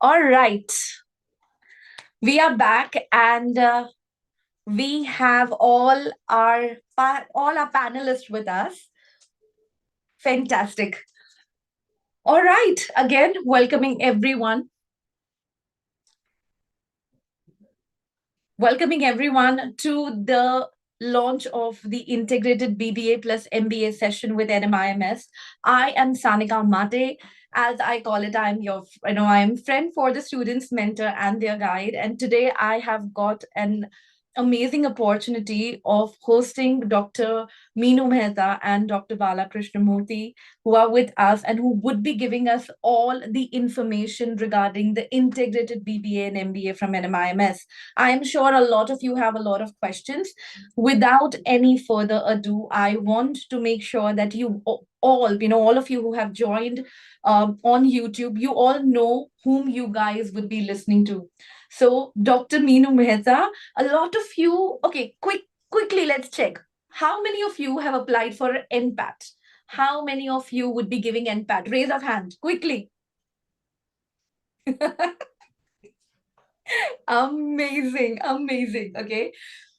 All right, we are back and we have all our panelists with us. Fantastic. All right, again, welcoming everyone. Welcoming everyone to the launch of the integrated BBA plus MBA session with NMIMS. I am Sanika Mate. As I call it, I am friend for the students, mentor, and their guide. And today I have got an amazing opportunity of hosting Dr. Meenu Mehta and Dr. Bala Krishnamurthy, who are with us and who would be giving us all the information regarding the integrated BBA and MBA from NMIMS. I am sure a lot of you have a lot of questions. Without any further ado, I want to make sure that all of you who have joined on YouTube, you all know whom you guys would be listening to. So, Dr. Meenu Mehta, a lot of you, okay, quickly, let's check. How many of you have applied for NPAT? How many of you would be giving NPAT? Raise of hand, quickly. Amazing, amazing. Okay.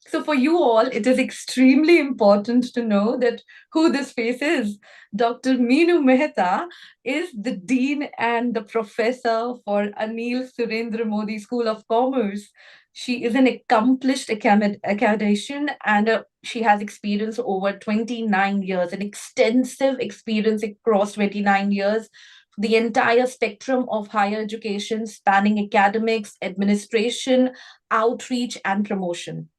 So for you all, it is extremely important to know that who this face is. Dr. Meenu Mehta is the Dean and the Professor for Anil Surendra Modi School of Commerce. She is an accomplished academician and she has experience over 29 years, an extensive experience across 29 years, the entire spectrum of higher education spanning academics, administration, outreach, and promotion.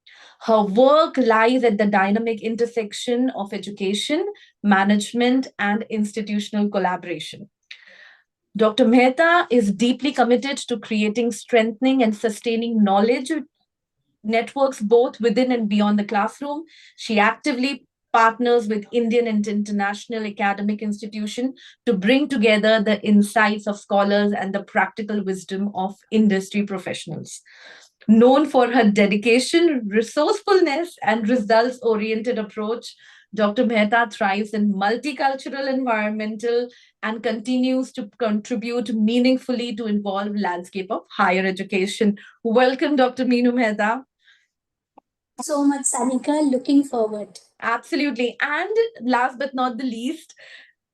Her work lies at the dynamic intersection of education, management, and institutional collaboration. Dr. Mehta is deeply committed to creating, strengthening, and sustaining knowledge networks both within and beyond the classroom. She actively partners with Indian and international academic institutions to bring together the insights of scholars and the practical wisdom of industry professionals. Known for her dedication, resourcefulness, and results oriented approach, Dr. Mehta thrives in multicultural environmental and continues to contribute meaningfully to evolve landscape of higher education. Welcome, Dr. Meenu Mehta. So much, Sanika. Looking forward. Absolutely. And last but not the least,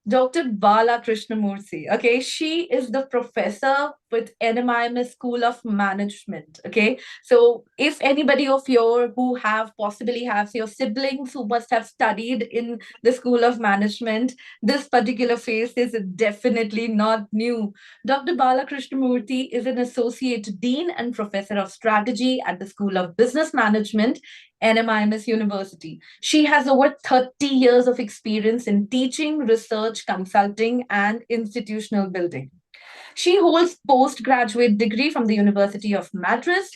Dr. Bala Krishnamurthy. Okay, she is the professor with NMIMS School of Management. Okay, so if anybody of your who have possibly have your siblings who must have studied in the School of Management, this particular phase is definitely not new. Dr. Bala Krishnamurthy is an associate dean and professor of strategy at the School of Business Management, NMIMS University. She has over 30 years of experience in teaching, research, consulting, and institutional building. She holds postgraduate degree from the University of Madras,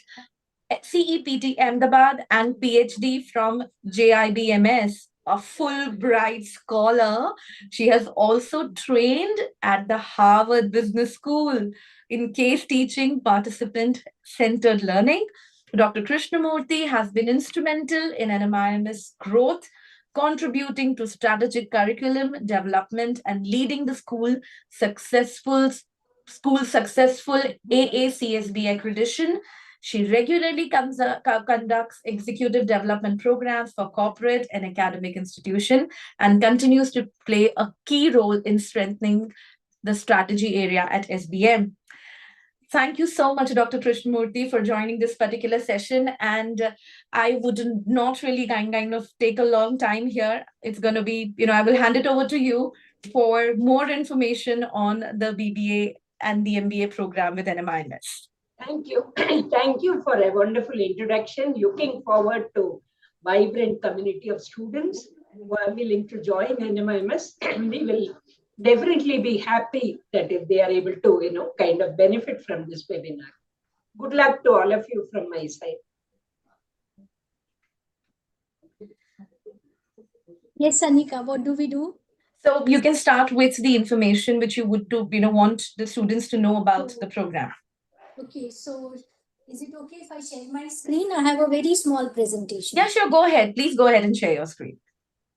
CEPT Ahmedabad, and PhD from JIBMS. A Fulbright scholar. She has also trained at the Harvard Business School in case teaching, participant centered learning. Dr. Krishnamurthy has been instrumental in NMIMS growth, contributing to strategic curriculum development and leading the successful AACSB accreditation. She regularly conducts executive development programs for corporate and academic institutions and continues to play a key role in strengthening the strategy area at SBM. Thank you so much, Dr. Krishnamurthy, for joining this particular session. And I would not really kind of take a long time here. It's going to be, I will hand it over to you for more information on the BBA and the MBA program with NMIMS. Thank you. Thank you for a wonderful introduction. Looking forward to vibrant community of students who are willing to join NMIMS. We will definitely be happy that if they are able to, kind of benefit from this webinar. Good luck to all of you from my side. Yes, Anika, what do we do? So you can start with the information which you would want the students to know about the program. Okay, so is it okay if I share my screen? I have a very small presentation. Yeah, sure. Go ahead. Please go ahead and share your screen.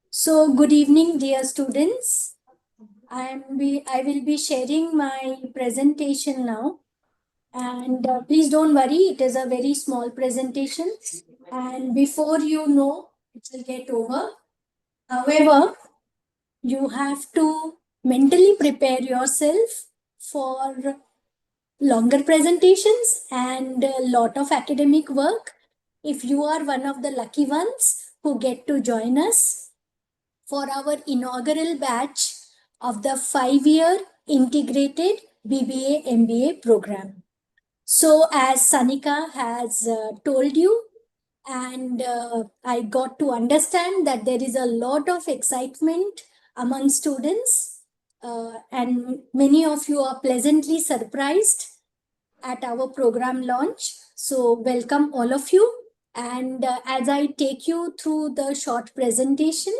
So good evening, dear students. I will be sharing my presentation now. And please don't worry, it is a very small presentation. And before you know, it will get over. However, you have to mentally prepare yourself for longer presentations and a lot of academic work. If you are one of the lucky ones who get to join us for our inaugural batch of the 5-year integrated BBA MBA program. So as Sanika has told you, and I got to understand that there is a lot of excitement among students, and many of you are pleasantly surprised at our program launch. So welcome all of you. And as I take you through the short presentation,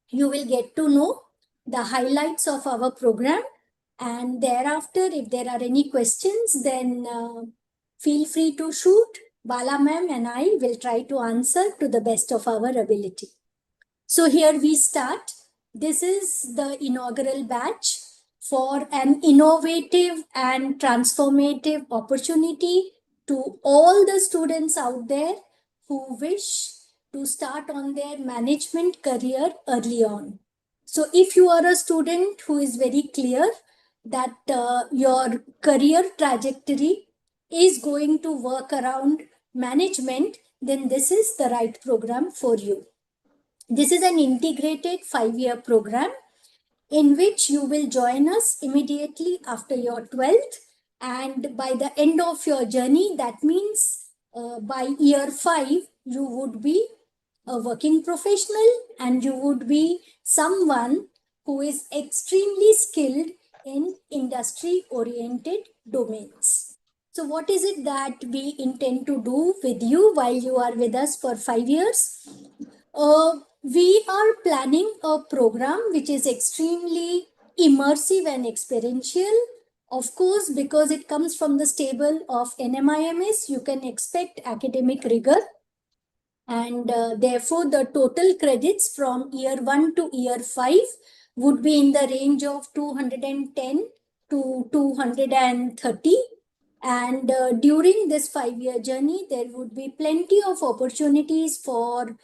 you will get to know the highlights of our program. And thereafter, if there are any questions, then feel free to shoot. Bala ma'am and I will try to answer to the best of our ability. So here we start. This is the inaugural batch for an innovative and transformative opportunity to all the students out there who wish to start on their management career early on. So if you are a student who is very clear that your career trajectory is going to work around management, then this is the right program for you. This is an integrated 5-year program in which you will join us immediately after your 12th. And by the end of your journey, that means by year 5, you would be a working professional and you would be someone who is extremely skilled in industry-oriented domains. So what is it that we intend to do with you while you are with us for 5 years? We are planning a program which is extremely immersive and experiential. Of course, because it comes from the stable of NMIMS, you can expect academic rigor. And therefore, the total credits from year 1 to year 5 would be in the range of 210 to 230. And during this 5-year journey, there would be plenty of opportunities for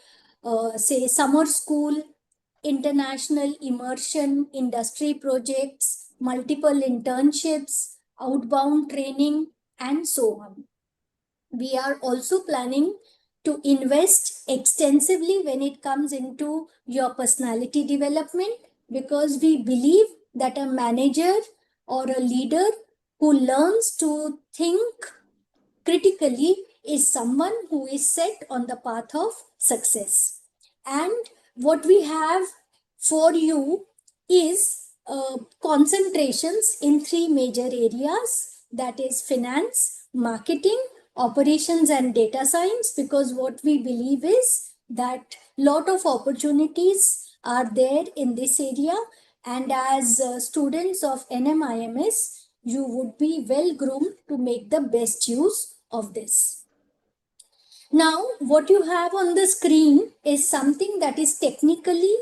say summer school, international immersion, industry projects, multiple internships, outbound training, and so on. We are also planning to invest extensively when it comes into your personality development, because we believe that a manager or a leader who learns to think critically is someone who is set on the path of success. And what we have for you is concentrations in 3 major areas, that is finance, marketing, operations and data science, because what we believe is that lot of opportunities are there in this area, and as students of NMIMS, you would be well groomed to make the best use of this. Now, what you have on the screen is something that is technically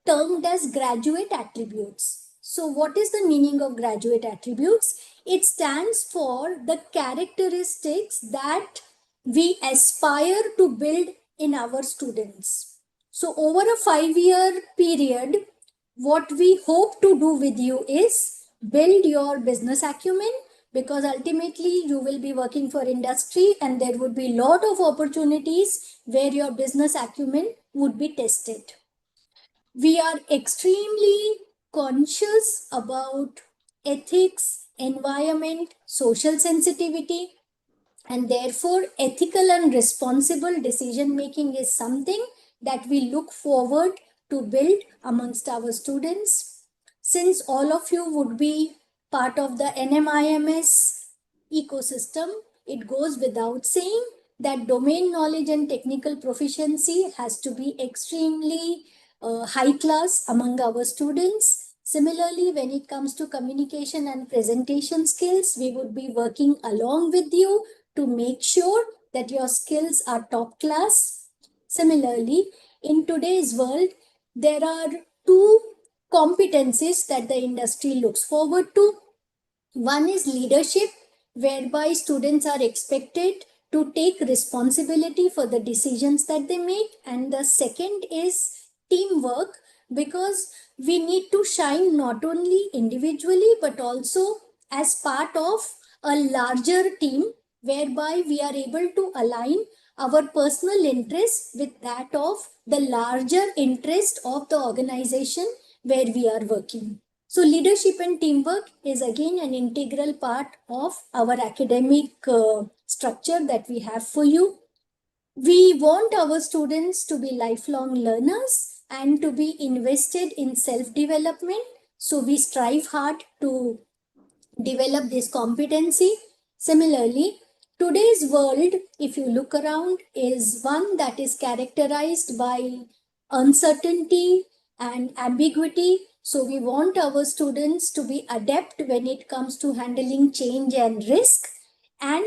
termed as graduate attributes. So what is the meaning of graduate attributes? It stands for the characteristics that we aspire to build in our students. So over a 5-year period, what we hope to do with you is build your business acumen, because ultimately you will be working for industry and there would be a lot of opportunities where your business acumen would be tested. We are extremely conscious about ethics, environment, social sensitivity, and therefore ethical and responsible decision making is something that we look forward to build amongst our students. Since all of you would be part of the NMIMS ecosystem, it goes without saying that domain knowledge and technical proficiency has to be extremely high class among our students. Similarly, when it comes to communication and presentation skills, we would be working along with you to make sure that your skills are top class. Similarly, in today's world, there are 2 competencies that the industry looks forward to. One is leadership whereby students are expected to take responsibility for the decisions that they make. And the second is teamwork, because we need to shine not only individually but also as part of a larger team, whereby we are able to align our personal interests with that of the larger interest of the organization where we are working. So leadership and teamwork is again an integral part of our academic structure that we have for you. We want our students to be lifelong learners and to be invested in self-development. So we strive hard to develop this competency. Similarly, today's world, if you look around, is one that is characterized by uncertainty and ambiguity. So we want our students to be adept when it comes to handling change and risk. And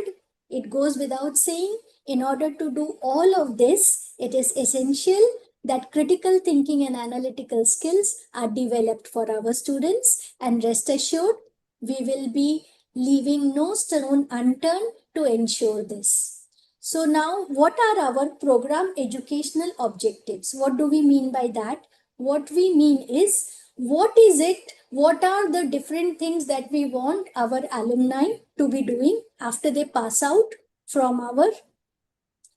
it goes without saying, in order to do all of this, it is essential that critical thinking and analytical skills are developed for our students. And rest assured, we will be leaving no stone unturned to ensure this. So now, what are our program educational objectives? What do we mean by that? What we mean is, what is it? What are the different things that we want our alumni to be doing after they pass out from our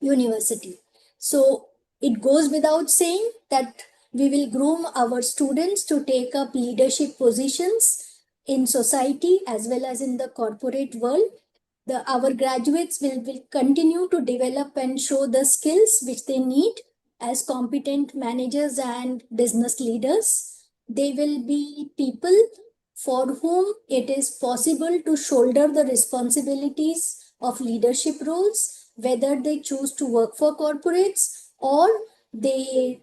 university? So it goes without saying that we will groom our students to take up leadership positions in society as well as in the corporate world. Our graduates will continue to develop and show the skills which they need as competent managers and business leaders. They will be people for whom it is possible to shoulder the responsibilities of leadership roles, whether they choose to work for corporates or they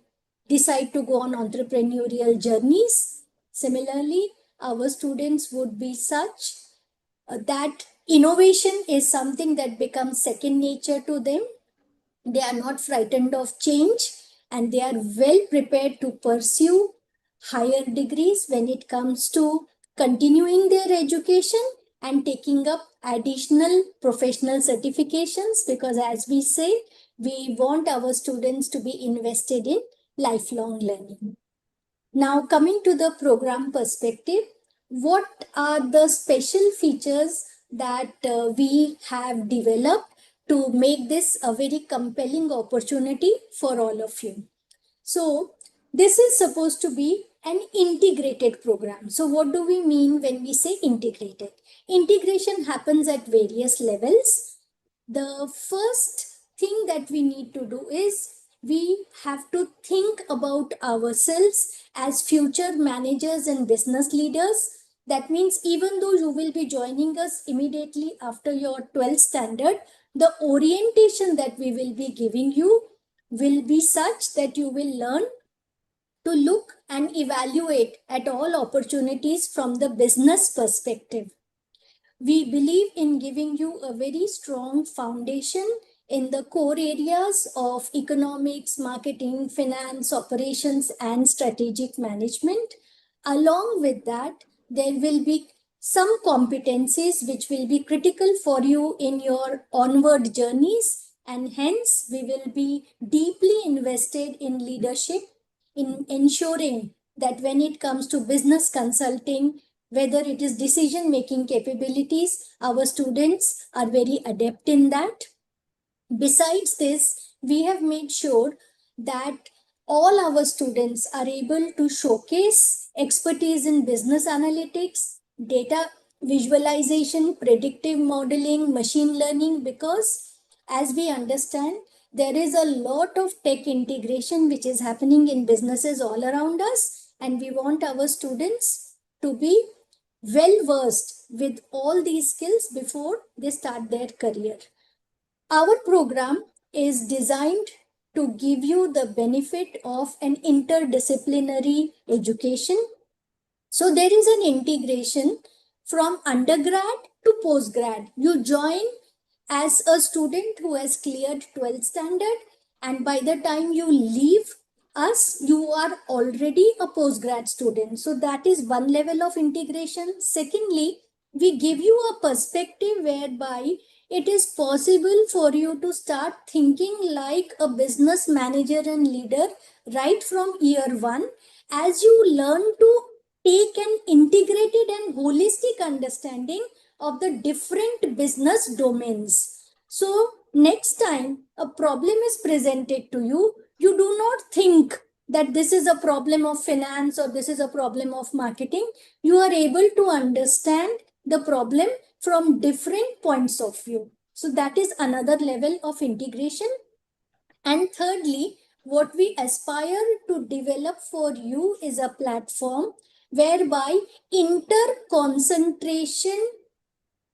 decide to go on entrepreneurial journeys. Similarly, our students would be such that innovation is something that becomes second nature to them. They are not frightened of change and they are well prepared to pursue higher degrees when it comes to continuing their education and taking up additional professional certifications, because as we say, we want our students to be invested in lifelong learning. Now, coming to the program perspective, what are the special features that we have developed to make this a very compelling opportunity for all of you? So, this is supposed to be an integrated program. So, what do we mean when we say integrated? Integration happens at various levels. The first thing that we need to do is we have to think about ourselves as future managers and business leaders. That means even though you will be joining us immediately after your 12th standard, the orientation that we will be giving you will be such that you will learn to look and evaluate at all opportunities from the business perspective. We believe in giving you a very strong foundation in the core areas of economics, marketing, finance, operations, and strategic management. Along with that, there will be some competencies which will be critical for you in your onward journeys, and hence we will be deeply invested in leadership, in ensuring that when it comes to business consulting, whether it is decision making capabilities, our students are very adept in that. Besides this, we have made sure that all our students are able to showcase expertise in business analytics, data visualization, predictive modeling, machine learning, because as we understand, there is a lot of tech integration which is happening in businesses all around us, and we want our students to be well versed with all these skills before they start their career. Our program is designed to give you the benefit of an interdisciplinary education. So there is an integration from undergrad to postgrad. You join as a student who has cleared 12th standard, and by the time you leave us, you are already a postgrad student. So that is one level of integration. Secondly, we give you a perspective whereby it is possible for you to start thinking like a business manager and leader right from year one, as you learn to take an integrated and holistic understanding of the different business domains. So next time a problem is presented to you, you do not think that this is a problem of finance or this is a problem of marketing. You are able to understand the problem from different points of view. So that is another level of integration. And thirdly, what we aspire to develop for you is a platform whereby inter-concentration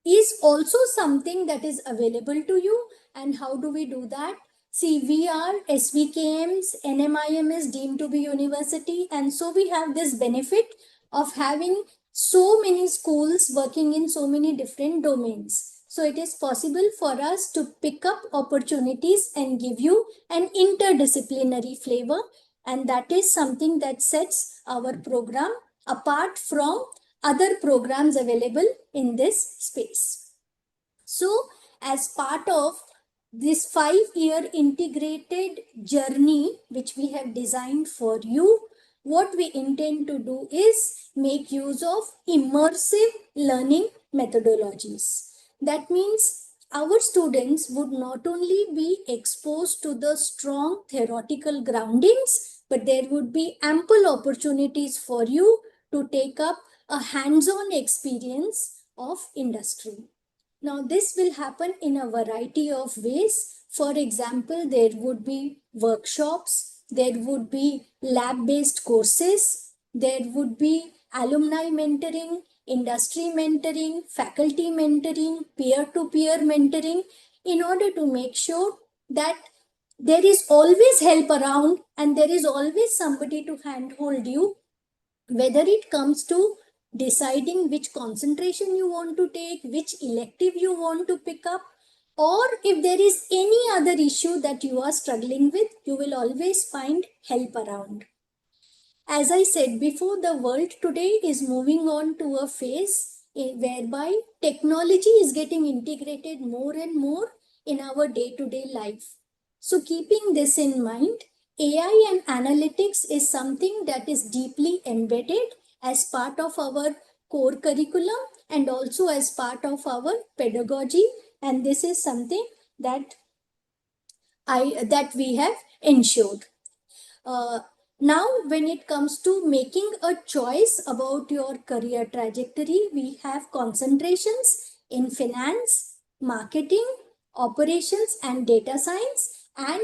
is also something that is available to you. And how do we do that? See, we are SVKMs, NMIMS deemed to be university, and so we have this benefit of having so many schools working in so many different domains. So it is possible for us to pick up opportunities and give you an interdisciplinary flavor, and that is something that sets our program apart from other programs available in this space. So, as part of this 5-year integrated journey, which we have designed for you, what we intend to do is make use of immersive learning methodologies. That means our students would not only be exposed to the strong theoretical groundings, but there would be ample opportunities for you to take up a hands-on experience of industry. Now, this will happen in a variety of ways. For example, there would be workshops, there would be lab-based courses, there would be alumni mentoring, industry mentoring, faculty mentoring, peer-to-peer mentoring, in order to make sure that there is always help around and there is always somebody to handhold you, whether it comes to deciding which concentration you want to take, which elective you want to pick up, or if there is any other issue that you are struggling with, you will always find help around. As I said before, the world today is moving on to a phase whereby technology is getting integrated more and more in our day-to-day life. So keeping this in mind, AI and analytics is something that is deeply embedded as part of our core curriculum and also as part of our pedagogy. And this is something that we have ensured. Now, when it comes to making a choice about your career trajectory, we have concentrations in finance, marketing, operations, and data science. And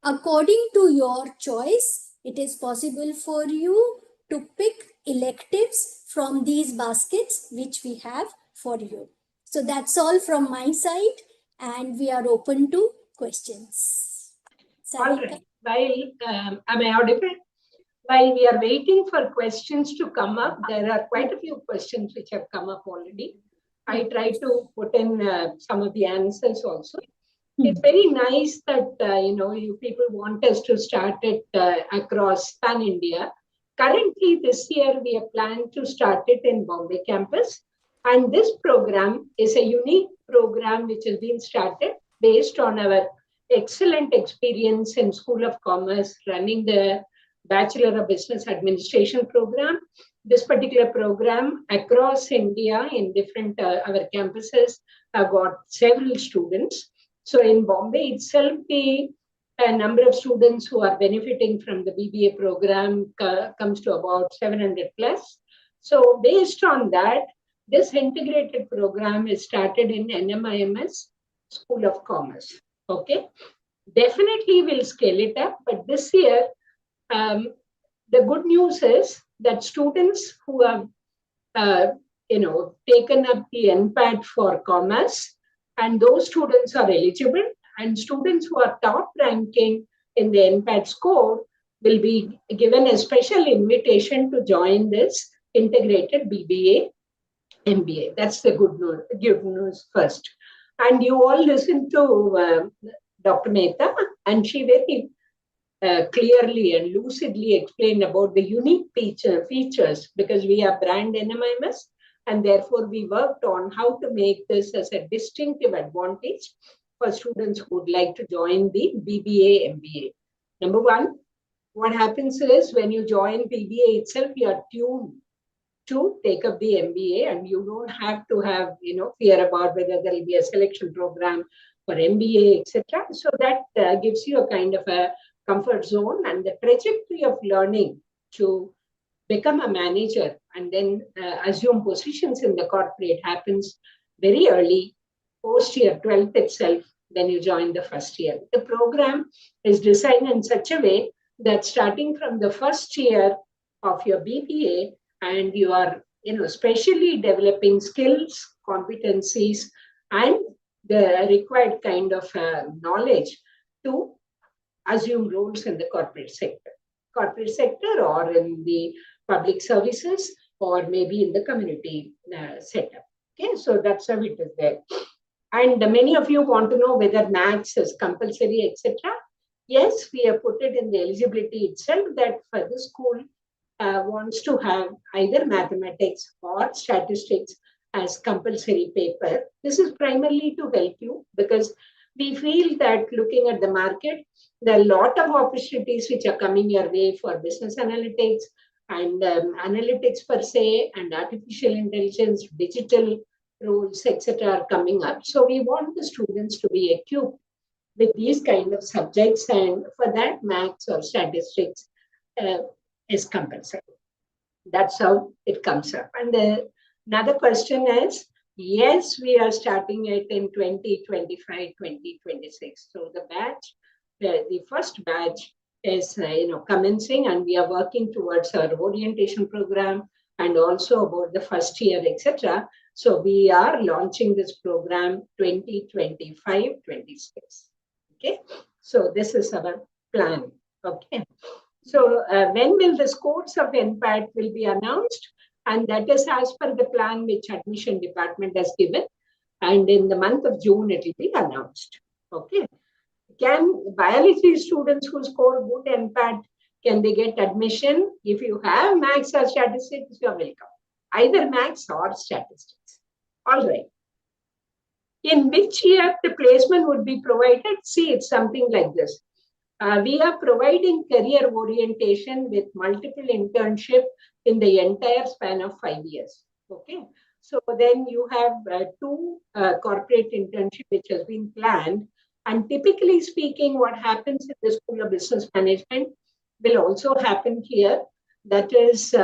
according to your choice, it is possible for you to pick electives from these baskets which we have for you. So that's all from my side, and we are open to questions. All right. While am I audible? While we are waiting for questions to come up, there are quite a few questions which have come up already. I try to put in some of the answers also. It's very nice that you people want us to start it across Pan India. Currently, this year we have planned to start it in Bombay campus, and this program is a unique program which has been started based on our excellent experience in School of Commerce running the Bachelor of Business Administration program. This particular program across India in different our campuses have got several students. So in Bombay itself, the number of students who are benefiting from the BBA program comes to about 700 plus. So based on that, this integrated program is started in NMIMS School of Commerce. Okay, definitely we'll scale it up, but this year, the good news is that students who have taken up the NPAT for commerce, and those students are eligible, and students who are top ranking in the NPAT score will be given a special invitation to join this integrated BBA MBA. That's the good news first. And you all listen to Dr. Mehta, and she very clearly and lucidly explained about the unique features, because we have brand NMIMS, And therefore, we worked on how to make this as a distinctive advantage for students who would like to join the BBA MBA. Number one, what happens is when you join BBA itself, you are tuned to take up the MBA, and you don't have to have fear about whether there will be a selection program for MBA, etc. So that gives you a kind of a comfort zone, and the trajectory of learning to become a manager and then assume positions in the corporate happens very early, post year 12th itself, when you join the first year. The program is designed in such a way that starting from the first year of your BBA, and you are specially developing skills, competencies, and the required kind of knowledge to assume roles in the corporate sector or in the public services, or maybe in the community setup. Okay, so that's how it is there. And many of you want to know whether maths is compulsory, etc. Yes, we have put it in the eligibility itself that for the school wants to have either mathematics or statistics as compulsory paper. This is primarily to help you, because we feel that looking at the market, there are a lot of opportunities which are coming your way for business analytics and analytics per se, and artificial intelligence, digital roles, etc. are coming up. So we want the students to be equipped with these kind of subjects, and for that, maths or statistics is compulsory. That's how it comes up. And another question is, yes, we are starting it in 2025, 2026. So the batch, the first batch is commencing, and we are working towards our orientation program and also about the first year, etc. So we are launching this program 2025-26. Okay, so this is our plan. Okay, so when will the scores of NPAT will be announced? And that is as per the plan which admission department has given. And in the month of June, it will be announced. Okay. Can biology students who score good NPAT, can they get admission? If you have maths or statistics, you are welcome. Either maths or statistics. All right. In which year the placement would be provided? See, it's something like this. We are providing career orientation with multiple internship in the entire span of 5 years. Okay. So then you have two corporate internship which has been planned. And typically speaking, what happens in the School of Business Management will also happen here. That is,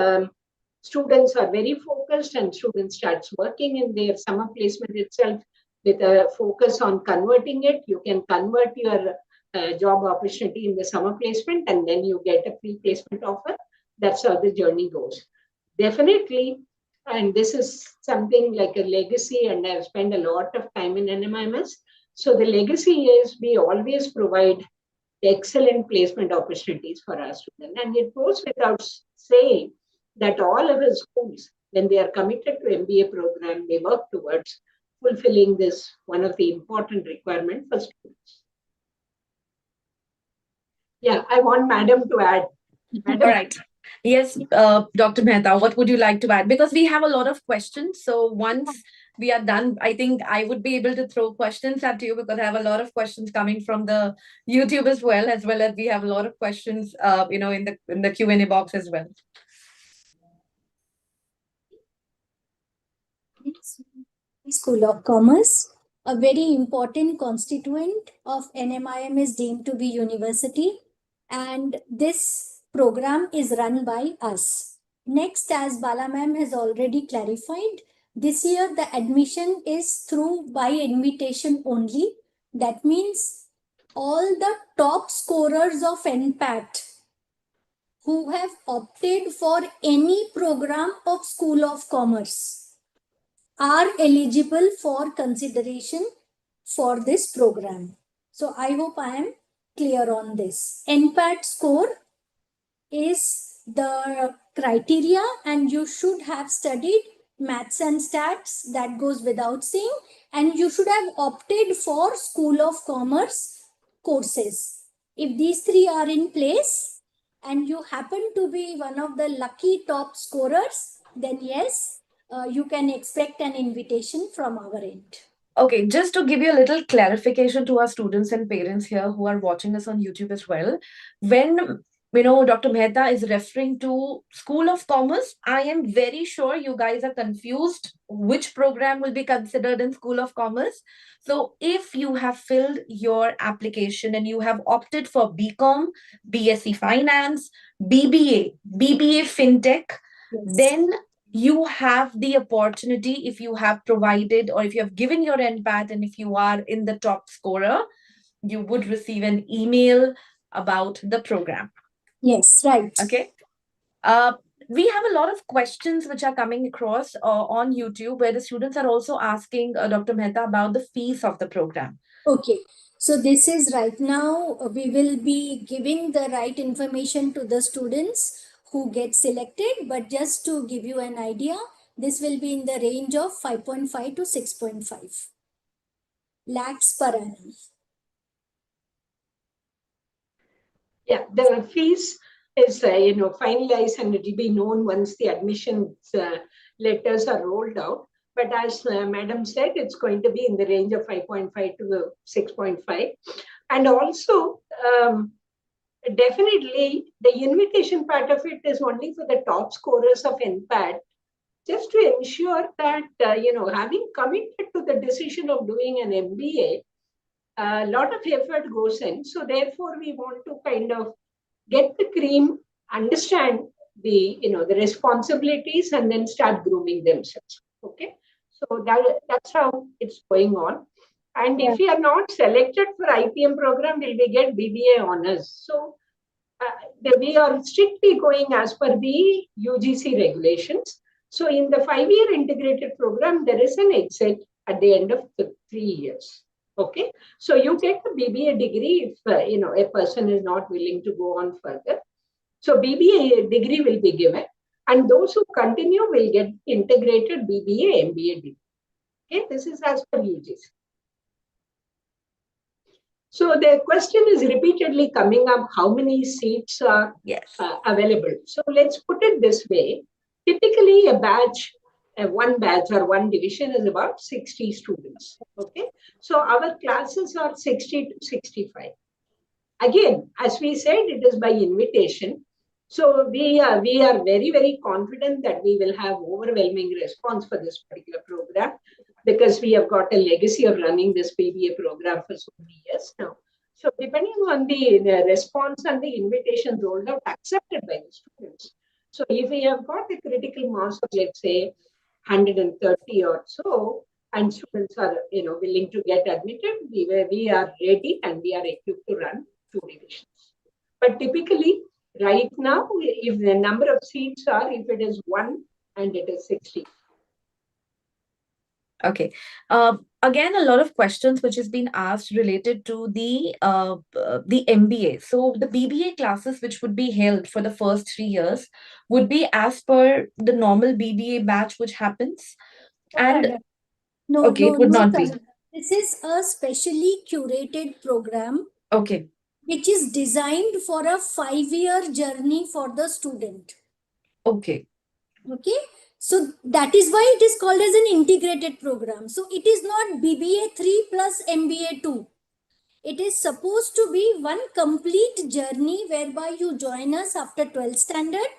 students are very focused, and students starts working in their summer placement itself with a focus on converting it. You can convert your job opportunity in the summer placement, and then you get a pre-placement offer. That's how the journey goes. Definitely, and this is something like a legacy, and I've spent a lot of time in NMIMS. So the legacy is we always provide excellent placement opportunities for our students. And it goes without saying that all of our schools, when they are committed to MBA program, they work towards fulfilling this, one of the important requirements for students. Yeah, I want Madam to add. Madam. All right. Yes, Dr. Mehta, what would you like to add? Because we have a lot of questions. So once we are done, I think I would be able to throw questions at you, because I have a lot of questions coming from the YouTube as well as we have a lot of questions, in the Q&A box as well. School of Commerce, a very important constituent of NMIM is deemed to be university, and this program is run by us. Next, as Bala ma'am has already clarified, this year the admission is through by invitation only. That means all the top scorers of NPAT who have opted for any program of School of Commerce are eligible for consideration for this program. So I hope I am clear on this. NPAT score is the criteria, and you should have studied maths and stats, that goes without saying, and you should have opted for School of Commerce courses. If these three are in place and you happen to be one of the lucky top scorers, then yes, you can expect an invitation from our end. Okay, just to give you a little clarification to our students and parents here who are watching us on YouTube as well, when Dr. Mehta is referring to School of Commerce, I am very sure you guys are confused which program will be considered in School of Commerce. So if you have filled your application and you have opted for BCom, BSc Finance, BBA FinTech, Yes. then you have the opportunity, if you have provided or if you have given your NPAT and if you are in the top scorer, you would receive an email about the program. Yes, right. Okay. We have a lot of questions which are coming across on YouTube where the students are also asking Dr. Mehta about the fees of the program. Okay. So this is right now, we will be giving the right information to the students who get selected. But just to give you an idea, this will be in the range of 5.5 to 6.5 lakhs per annum. Yeah, the fees is finalized and it will be known once the admissions letters are rolled out. But as Madam said, it's going to be in the range of 5.5 to 6.5. And also, definitely, the invitation part of it is only for the top scorers of NPAT, just to ensure that, having committed to the decision of doing an MBA, a lot of effort goes in. So therefore, we want to kind of get the cream, understand the responsibilities, and then start grooming themselves. Okay, so that's how it's going on. And if we are not selected for IPM program, will we get BBA honors? So we are strictly going as per the UGC regulations. So in the 5-year integrated program, there is an exit at the end of the 3 years. Okay, so you get the BBA degree if a person is not willing to go on further. So BBA degree will be given, and those who continue will get integrated BBA MBA degree. Okay, this is as per UGC. So the question is repeatedly coming up: how many seats are available? So let's put it this way: typically, a batch, one batch or one division is about 60 students. Okay, so our classes are 60 to 65. Again, as we said, it is by invitation. So we are very, very confident that we will have overwhelming response for this particular program, because we have got a legacy of running this PBA program for so many years now. So depending on the response and the invitations rolled out, accepted by the students. So if we have got a critical mass of, let's say, 130 or so, and students are willing to get admitted, we are ready and we are equipped to run 2 divisions. But typically, right now, if the number of seats are, if it is 1 and it is 60. Okay. Again, a lot of questions which has been asked related to the MBA. So the BBA classes which would be held for the first 3 years would be as per the normal BBA batch which happens. And okay, it would not be. This is a specially curated program. Okay. Which is designed for a 5-year journey for the student. Okay. Okay. So that is why it is called as an integrated program. So it is not BBA 3 plus MBA 2. It is supposed to be one complete journey whereby you join us after 12th standard,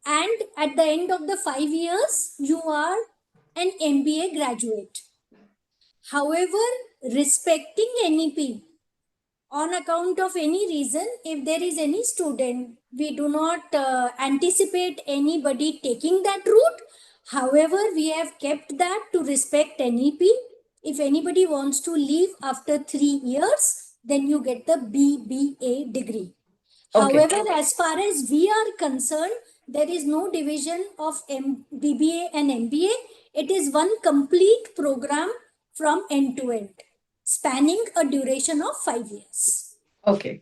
and at the end of the 5 years, you are an MBA graduate. However, respecting NEP, on account of any reason, if there is any student, we do not anticipate anybody taking that route. However, we have kept that to respect NEP. If anybody wants to leave after 3 years, then you get the BBA degree. Okay. However, as far as we are concerned, there is no division of BBA and MBA. It is one complete program from end to end, spanning a duration of 5 years. Okay.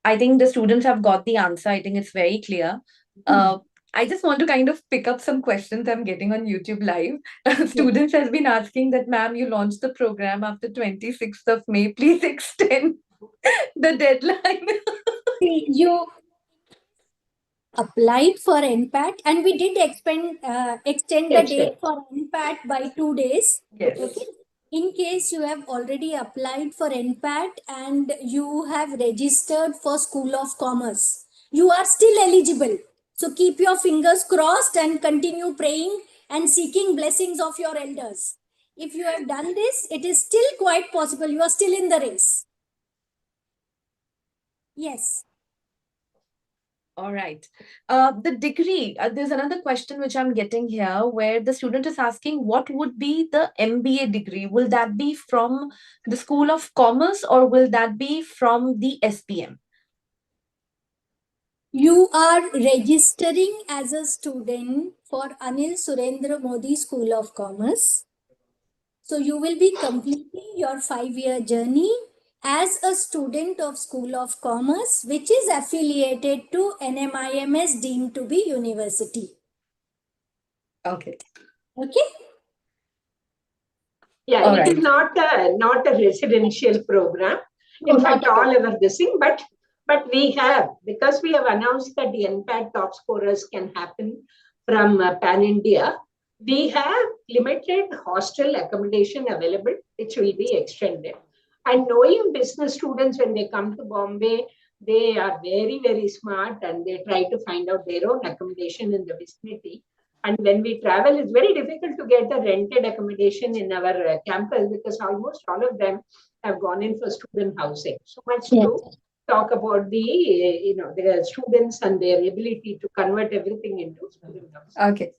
I think the students have got the answer. I think it's very clear. I just want to kind of pick up some questions I'm getting on YouTube Live. Students has been asking that, ma'am, you launched the program after 26th of May. Please extend the deadline. See, applied for NPAT, and we did extend the date for NPAT by 2 days. Yes. Okay. In case you have already applied for NPAT and you have registered for School of Commerce, you are still eligible. So keep your fingers crossed and continue praying and seeking blessings of your elders. If you have done this, it is still quite possible. You are still in the race. Yes. All right. The degree, there's another question which I'm getting here where the student is asking what would be the MBA degree? Will that be from the School of Commerce or will that be from the SPM? You are registering as a student for Anil Surendra Modi School of Commerce. So you will be completing your 5-year journey as a student of School of Commerce, which is affiliated to NMIMS deemed to be university. Okay. Okay. Yeah, All it is right. not a residential program. No, In not fact, at all. all our this thing, but we have, because we have announced that the NPAT top scorers can happen from Pan India, we have limited hostel accommodation available, which will be extended. And knowing business students, when they come to Bombay, they are very, very smart and they try to find out their own accommodation in the vicinity. And when we travel, it's very difficult to get a rented accommodation in our campus because almost all of them have gone in for student housing. So much to talk about the students and their ability to convert everything into student housing. Okay.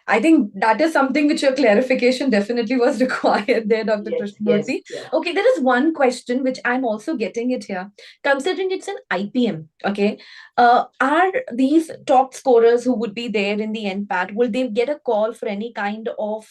I think that is something which your clarification definitely was required there, Dr. Yes, Krishnamurthy. yeah. Okay, there is one question which I'm also getting it here. Considering it's an IPM, okay, are these top scorers who would be there in the NPAT, will they get a call for any kind of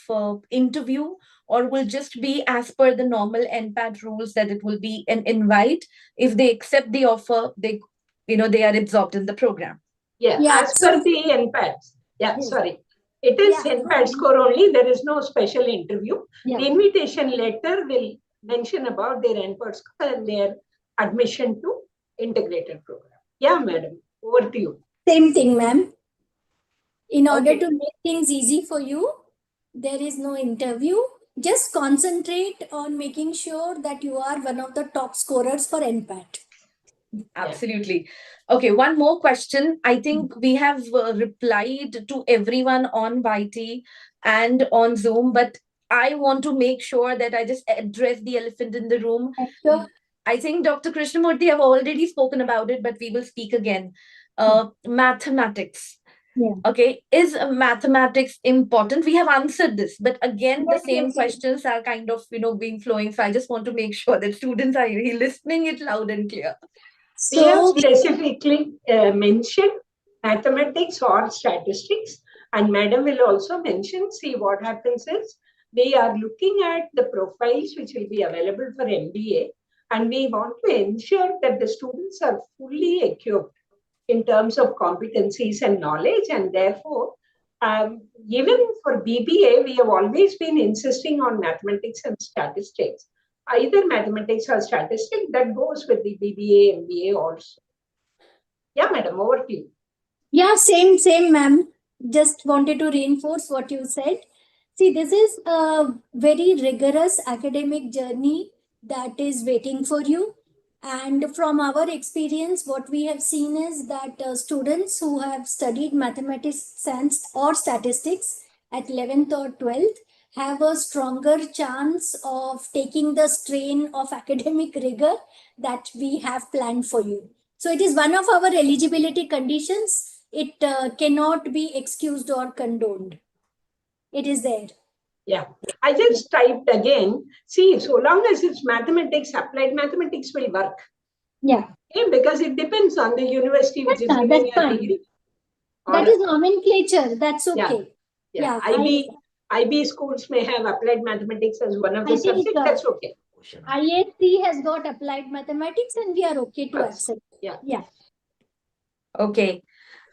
interview or will just be as per the normal NPAT rules that it will be an invite? If they accept the offer, they are absorbed in the program. Yeah, Yeah, as so per the NPAT. Yeah, yes. sorry. It is Yeah. NPAT score only. There is no special interview. Yeah. The invitation letter will mention about their NPAT score and their admission to integrated program. Yeah, madam. Over to you. Same thing, ma'am. In order Okay. to make things easy for you, there is no interview. Just concentrate on making sure that you are one of the top scorers for NPAT. Absolutely. Okay, one more question. I think we have replied to everyone on YT and on Zoom, but I want to make sure that I just address the elephant in the room. Sure. I think Dr. Krishnamurthy have already spoken about it, but we will speak again. Mathematics. Yeah. Okay, is mathematics important? We have answered this, but again, the Yes, same yes, yes. questions are kind of being flowing. So I just want to make sure that students are really listening it loud and clear. We have So specifically mentioned mathematics or statistics, and madam will also mention, see what happens is, we are looking at the profiles which will be available for MBA, and we want to ensure that the students are fully equipped in terms of competencies and knowledge, and therefore, even for BBA, we have always been insisting on mathematics and statistics. Either mathematics or statistics, that goes with the BBA MBA also. Yeah, madam, over to you. yeah, same, ma'am. Just wanted to reinforce what you said. See, this is a very rigorous academic journey that is waiting for you. And from our experience, what we have seen is that students who have studied mathematics, science, or statistics at 11th or 12th have a stronger chance of taking the strain of academic rigor that we have planned for you. So it is one of our eligibility conditions. It cannot be excused or condoned. It is there. Yeah, I just typed again. See, so long as it's mathematics, applied mathematics will work. Yeah. Okay? Because it depends on the university which is giving That's a fine. degree. That is nomenclature. That's okay. Yeah. IB schools may have applied mathematics as one of the subjects. That's okay. ISC has got applied mathematics and we are okay to accept. Yeah. Okay.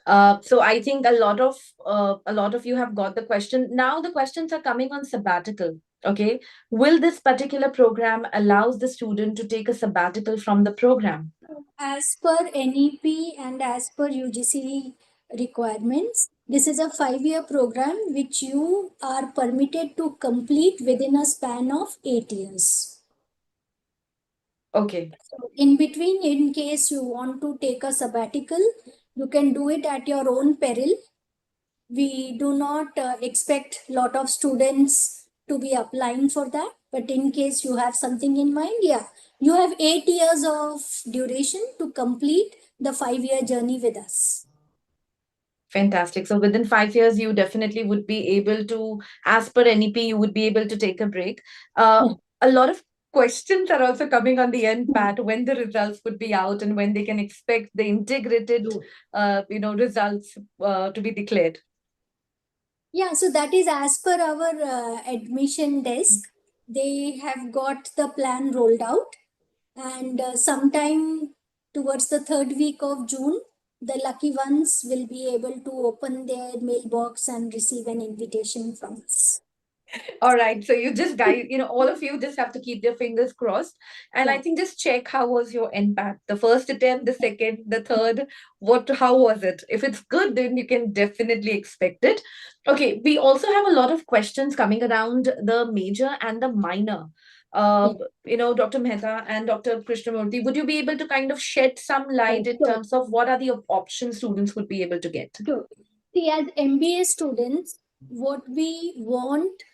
So I think a lot of you have got the question. Now the questions are coming on sabbatical. Okay. Will this particular program allows the student to take a sabbatical from the program? As per NEP and as per UGC requirements. This is a 5-year program which you are permitted to complete within a span of 8 years. Okay. So in between, in case you want to take a sabbatical, you can do it at your own peril. We do not expect lot of students to be applying for that, but in case you have something in mind, yeah, you have 8 years of duration to complete the 5-year journey with us. Fantastic. So within 5 years, you definitely would be able to, as per NEP, you would be able to take a break. A lot of questions are also coming on the end, Pat, when the results would be out and when they can expect the integrated, results to be declared. Yeah, so that is as per our admission desk. They have got the plan rolled out, and sometime towards the 3rd week of June, the lucky ones will be able to open their mailbox and receive an invitation from us. All right. So you just guys, all of you just have to keep your fingers crossed. And I Yeah. think just check how was your NPAT. The first attempt, the second, the third. How was it? If it's good, then you can definitely expect it. Okay. We also have a lot of questions coming around the major and the minor. Yeah. Dr. Mehta and Dr. Krishnamurthy, would you be able to kind of shed some light in Sure. terms of what are the options students would be able to get? Sure. See, as MBA students, what we want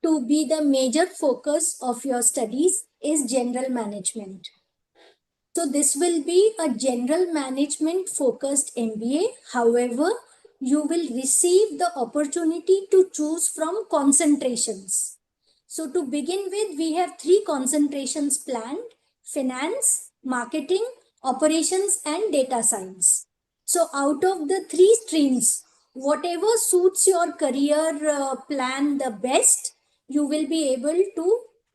to be the major focus of your studies is general management. So this will be a general management focused MBA. However, you will receive the opportunity to choose from concentrations. So to begin with, we have 3 concentrations planned: finance, marketing, operations, and data science. So out of the 3 streams, whatever suits your career plan the best, you will be able to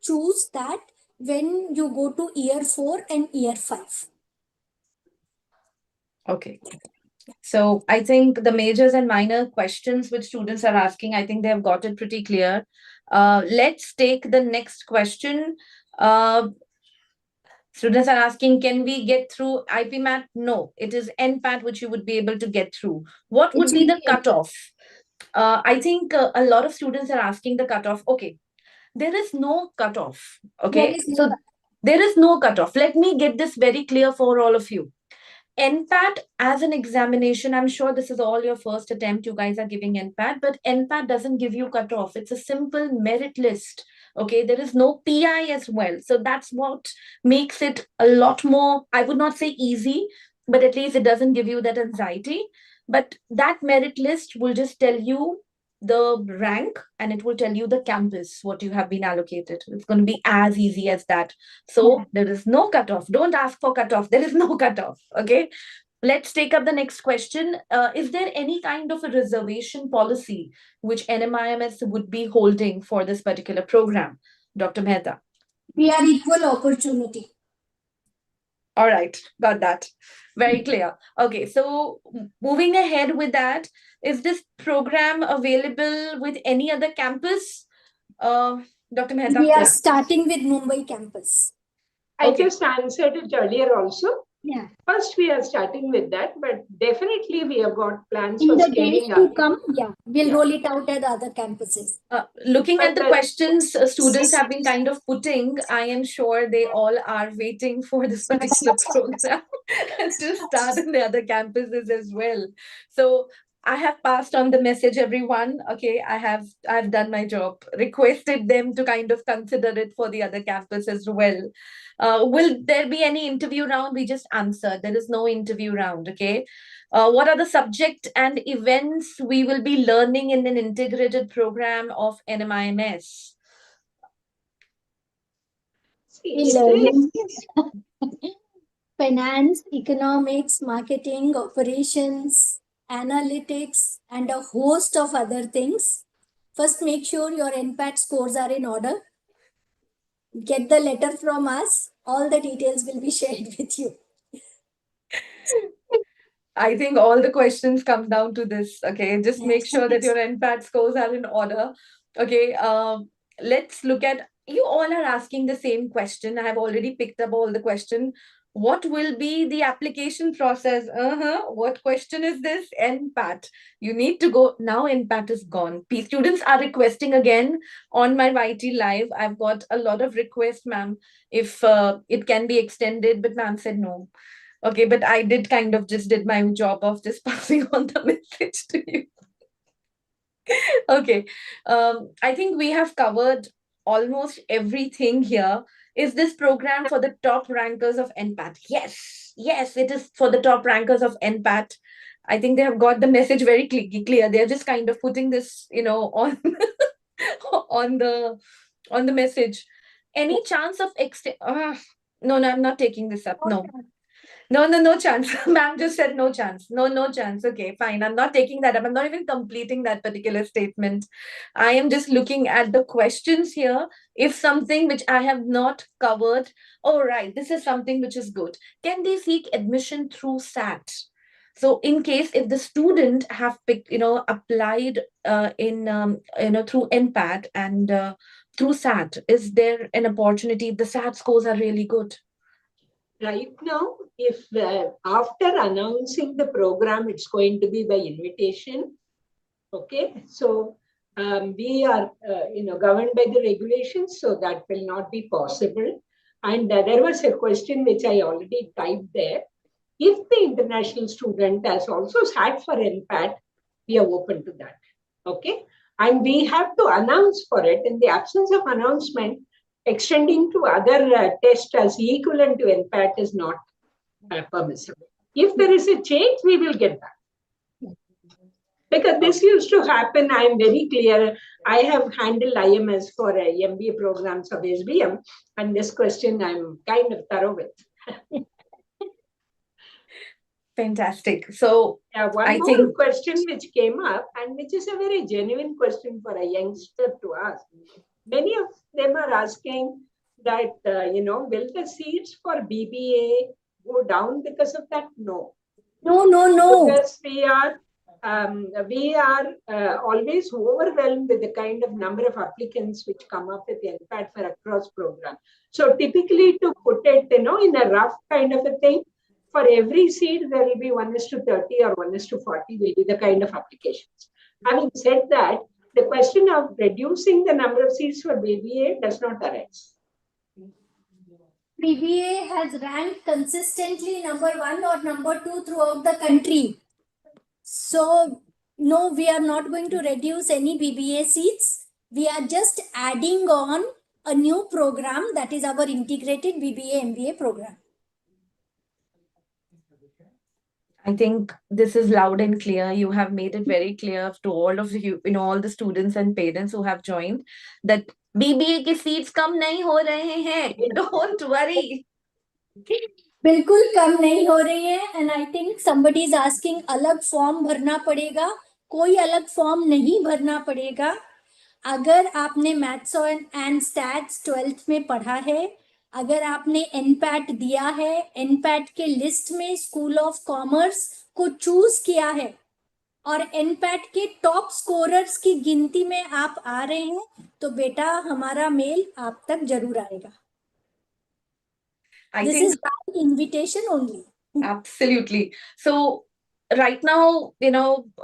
choose that when you go to year 4 and year 5. Okay. So I think the majors and minor questions which students are asking, I think they have got it pretty clear. Let's take the next question. Students are asking, can we get through IPMAT? No, it is NPAT which you would be able to get through. What would It's be the only cutoff? I think a lot of students are asking the cutoff. Okay, there is no cutoff. there Okay, is no. so there is no cutoff. Let me get this very clear for all of you. NPAT as an examination, I'm sure this is all your first attempt. You guys are giving NPAT, but NPAT doesn't give you cutoff. It's a simple merit list. Okay, there is no PI as well. So that's what makes it a lot more, I would not say easy, but at least it doesn't give you that anxiety. But that merit list will just tell you the rank and it will tell you the campus, what you have been allocated. It's going to be as easy as that. So there is no cutoff. Don't ask for cutoff. There is no cutoff. Okay. Let's take up the next question. Is there any kind of a reservation policy which NMIMS would be holding for this particular program? Dr. Mehta. We are equal opportunity. All right, got that. Very clear. Okay, so moving ahead with that, is this program available with any other campus? Dr. Mehta? We are starting with Mumbai campus. I Okay. just answered it earlier also. Yeah. First, we are starting with that, but definitely we have got plans In for the days scaling to up. come, yeah, we'll Yeah. roll it out at other campuses. Looking But at the the- questions students have been kind of putting, I am sure they all are waiting for this particular program to start in the other campuses as well. So I have passed on the message, everyone. Okay, I've done my job. Requested them to kind of consider it for the other campus as well. Will there be any interview round? We just answered. There is no interview round. Okay. What are the subject and events we will be learning in an integrated program of NMIMS? We'll learn finance, economics, marketing, operations, analytics, and a host of other things. First, make sure your NPAT scores are in order. Get the letter from us. All the details will be shared with you. I think all the questions come down to this. Okay, just Yeah. make sure that your NPAT scores are in order. Okay, let's look at, you all are asking the same question. I have already picked up all the question. What will be the application process? What question is this? NPAT. You need to go. Now NPAT is gone. Students are requesting again on my YT Live. I've got a lot of requests, ma'am, if it can be extended, but ma'am said no. Okay, but I did kind of just did my job of just passing on the message to you. Okay. I think we have covered almost everything here. Is this program for the top rankers of NPAT? Yes. Yes, it is for the top rankers of NPAT. I think they have got the message very clear. They're just kind of putting this, on on the message. Any chance of no, no, I'm not taking this up. No. No, no, no chance. Ma'am just said no chance. No, no chance. Okay, fine. I'm not taking that up. I'm not even completing that particular statement. I am just looking at the questions here. If something which I have not covered, oh, right, this is something which is good. Can they seek admission through SAT? So, in case if the student have picked, applied in, through NPAT and through SAT, is there an opportunity if the SAT scores are really good? Right now, if after announcing the program, it's going to be by invitation. Okay, so we are, governed by the regulations, so that will not be possible. And there was a question which I already typed there. If the international student has also sat for NPAT, we are open to that. Okay, and we have to announce for it. In the absence of announcement, extending to other tests as equivalent to NPAT is not permissible. If there is a change, we will get back. Because this used to happen, I am very clear. I have handled IMS for MBA programs of SBM, and this question I'm kind of thorough with. Fantastic. So, one more question which came up, and which is a very genuine question for a youngster to ask. Many of them are asking that, will the seats for BBA go down because of that? No. No. Because we are always overwhelmed with the kind of number of applicants which come up with the NPAT for across program. So typically, to put it, in a rough kind of a thing, for every seat, there will be 1:30 or 1:40 will be the kind of applications. Having said that, the question of reducing the number of seats for BBA does not arise. BBA has ranked consistently number 1 or number 2 throughout the country. So, no, we are not going to reduce any BBA seats. We are just adding on a new program, that is our integrated BBA MBA program. I think this is loud and clear. You have made it very clear to all of you, all the students and parents who have joined, that BBA के seats कम नहीं हो रहे हैं. Don't worry. बिल्कुल कम नहीं हो रही है. And I think somebody is asking, अलग फॉर्म भरना पड़ेगा? कोई अलग फॉर्म नहीं भरना पड़ेगा. अगर आपने मैथ्स एंड स्टैट्स 12th में पढ़ा है, अगर आपने एनपैट दिया है, एनपैट के लिस्ट में स्कूल ऑफ कॉमर्स को चूज किया है और एनपैट के टॉप स्कोरर्स की गिनती में आप आ रहे हैं, तो बेटा हमारा मेल आप तक जरूर आएगा. This is by invitation only. Absolutely. So right now,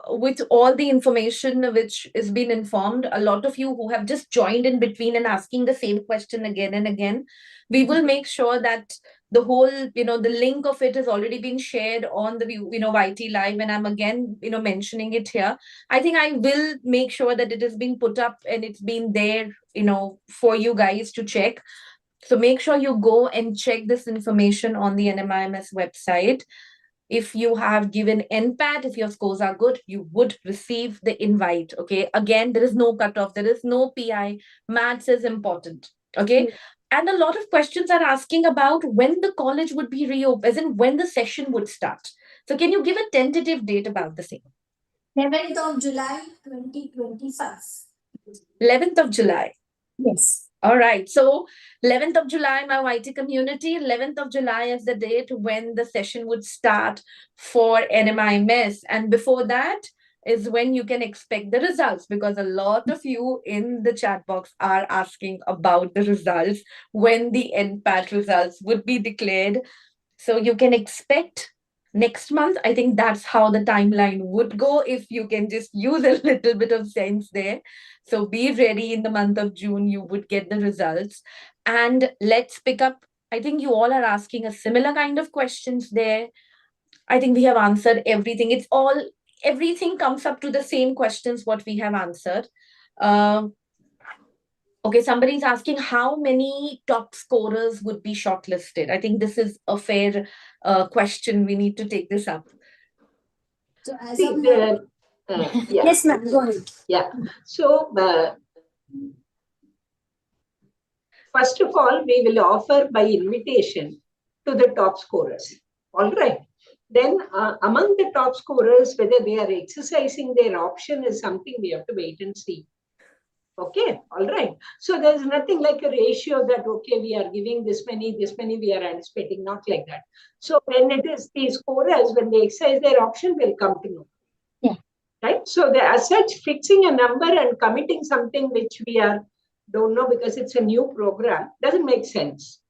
with all the information which is being informed, a lot of you who have just joined in between and asking the same question again and again, we will make sure that the whole, the link of it has already been shared on the, YT Live, and I'm again, mentioning it here. I think I will make sure that it has been put up and it's been there, for you guys to check. So make sure you go and check this information on the NMIMS website. If you have given NPAT, if your scores are good, you would receive the invite. Okay. Again, there is no cutoff, there is no PI. Maths is important. Okay. And a lot of questions are asking about when the college would be reopened, as in when the session would start. So can you give a tentative date about the same? 11th of July 2025. 11th of July. Yes. All right. So 11th of July, my YT community, 11th of July is the date when the session would start for NMIMS. And before that is when you can expect the results, because a lot of you in the chat box are asking about the results, when the NPAT results would be declared. So you can expect next month. I think that's how the timeline would go if you can just use a little bit of sense there. So be ready, in the month of June, you would get the results. And let's pick up. I think you all are asking a similar kind of questions there. I think we have answered everything. It's all, everything comes up to the same questions what we have answered. Um, Okay, somebody's asking how many top scorers would be shortlisted. I think this is a fair question. We need to take this up. So as See, of now, yeah. yes, ma'am, go ahead. Yeah. So, first of all, we will offer by invitation to the top scorers. All right. Then, among the top scorers, whether they are exercising their option is something we have to wait and see. Okay, all right. So there's nothing like a ratio that, okay, we are giving this many, we are anticipating, not like that. So when it is these scorers, when they exercise their option, we'll come to know. Yeah. Right. So the, as such, fixing a number and committing something which we are don't know because it's a new program doesn't make sense.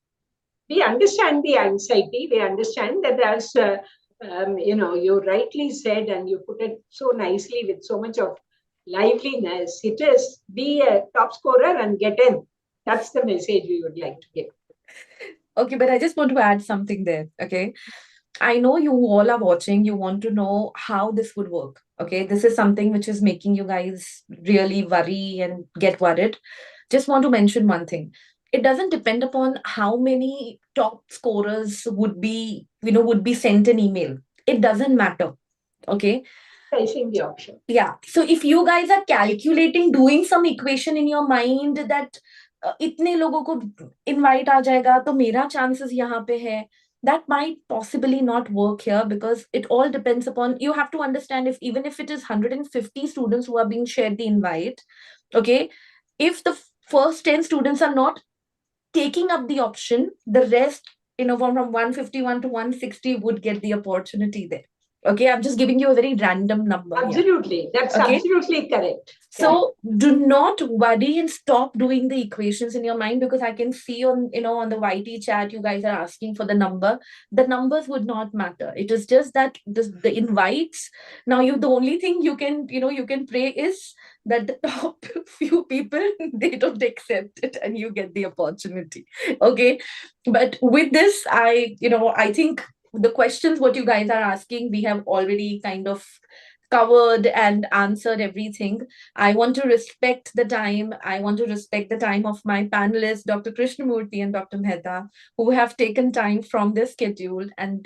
We understand the anxiety. We understand that as you rightly said and you put it so nicely with so much of liveliness. It is be a top scorer and get in. That's the message we would like to give. Okay, but I just want to add something there. Okay. I know you all are watching, you want to know how this would work. Okay. This is something which is making you guys really worry and get worried. Just want to mention one thing. It doesn't depend upon how many top scorers would be sent an email. It doesn't matter. Okay. Pricing the option. Yeah. So if you guys are calculating, doing some equation in your mind that इतने लोगों को invite आ जाएगा तो मेरा chances यहाँ पे है, that might possibly not work here because it all depends upon, you have to understand, if even if it is 150 students who are being shared the invite, okay, if the first 10 students are not taking up the option, the rest, from 151 to 160 would get the opportunity there. Okay, I'm just giving you a very random number. Absolutely. Here. That's Okay? Absolutely correct. So do not worry and stop doing the equations in your mind, because I can see on the YT chat you guys are asking for the number. The numbers would not matter. It is just that the invites. Now the only thing you can pray is that the top few people, they don't accept it and you get the opportunity. Okay. But with this, I think the questions what you guys are asking, we have already kind of covered and answered everything. I want to respect the time. I want to respect the time of my panelists, Dr. Krishnamurthy and Dr. Mehta, who have taken time from their schedule and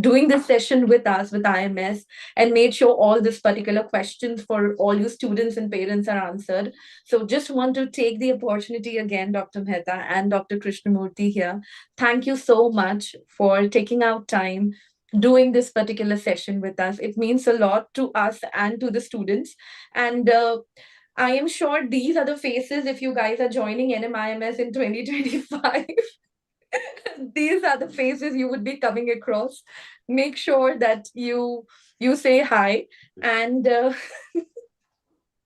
doing this session with us with IMS and made sure all this particular questions for all you students and parents are answered. So just want to take the opportunity again, Dr. Mehta and Dr. Krishnamurthy here. Thank you so much for taking out time doing this particular session with us. It means a lot to us and to the students. And I am sure these are the faces, if you guys are joining NMIMS in 2025, these are the faces you would be coming across. Make sure that you say hi. And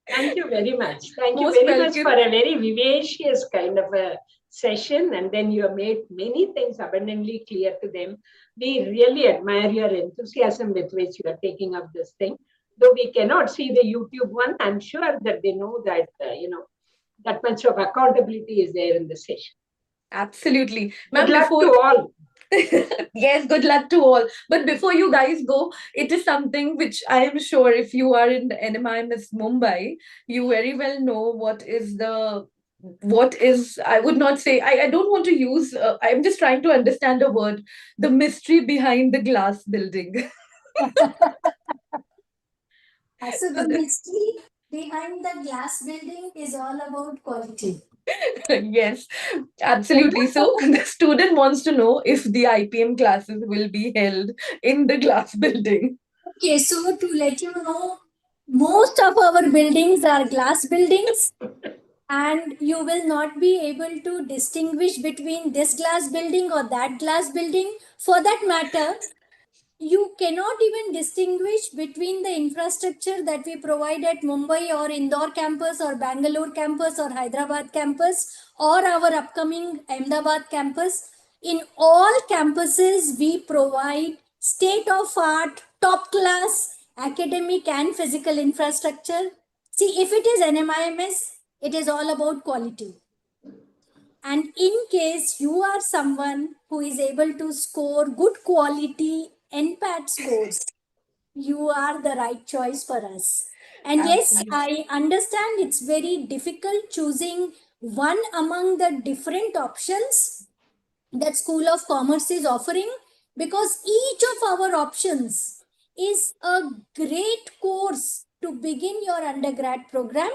thank you very much. Thank you Most very much welcome. for a very vivacious kind of a session. And then you have made many things abundantly clear to them. We really admire your enthusiasm with which you are taking up this thing. Though we cannot see the YouTube one, I'm sure that they know that, that much of accountability is there in the session. Absolutely. Good luck to all. Yes, good luck to all. But before you guys go, it is something which I am sure if you are in the NMIMS Mumbai, you very well know what is, I would not say, I don't want to use, I'm just trying to understand the word, the mystery behind the glass building. So the mystery behind the glass building is all about quality. Yes, absolutely. So the student wants to know if the IPM classes will be held in the glass building. Okay, so to let you know, most of our buildings are glass buildings, and you will not be able to distinguish between this glass building or that glass building. For that matter, you cannot even distinguish between the infrastructure that we provide at Mumbai or Indore campus or Bangalore campus or Hyderabad campus or our upcoming Ahmedabad campus. In all campuses, we provide state-of-art, top-class academic and physical infrastructure. See, if it is NMIMS, it is all about quality. And in case you are someone who is able to score good quality NPAT scores, you are the right choice for us. And yes, I understand it's very difficult choosing one among the different options that School of Commerce is offering, because each of our options is a great course to begin your undergrad program.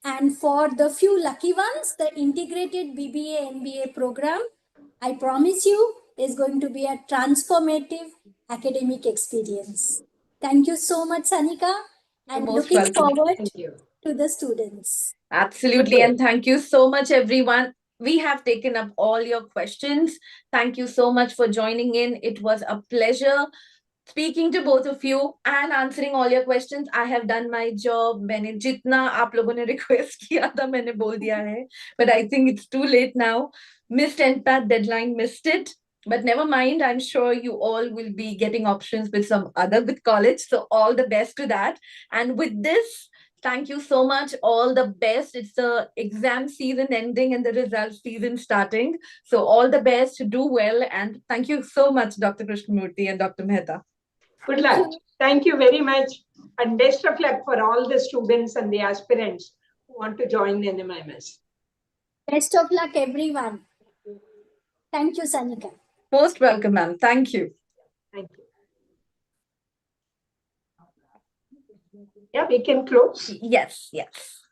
And for the few lucky ones, the integrated BBA MBA program, I promise you, is going to be a transformative academic experience. Thank you so much, Sanika, You're and most looking welcome. forward Thank you. to the students. Absolutely. And thank you so much, everyone. We have taken up all your questions. Thank you so much for joining in. It was a pleasure speaking to both of you and answering all your questions. I have done my job. मैंने जितना आप लोगों ने request किया था मैंने बोल दिया है. But I think it's too late now. Missed NPAT deadline, missed it. But never mind, I'm sure you all will be getting options with some other good college. So all the best to that. And with this, thank you so much. All the best. It's the exam season ending and the result season starting. So all the best. Do well. And thank you so much, Dr. Krishnamurthy and Dr. Mehta. Good luck. Thank you very much. And best of luck for all the students and the aspirants who want to join the NMIMS. Best of luck, everyone. Thank you, Sanika. Most welcome, ma'am. Thank you. Thank you. Yeah, we can close. Yes, yes.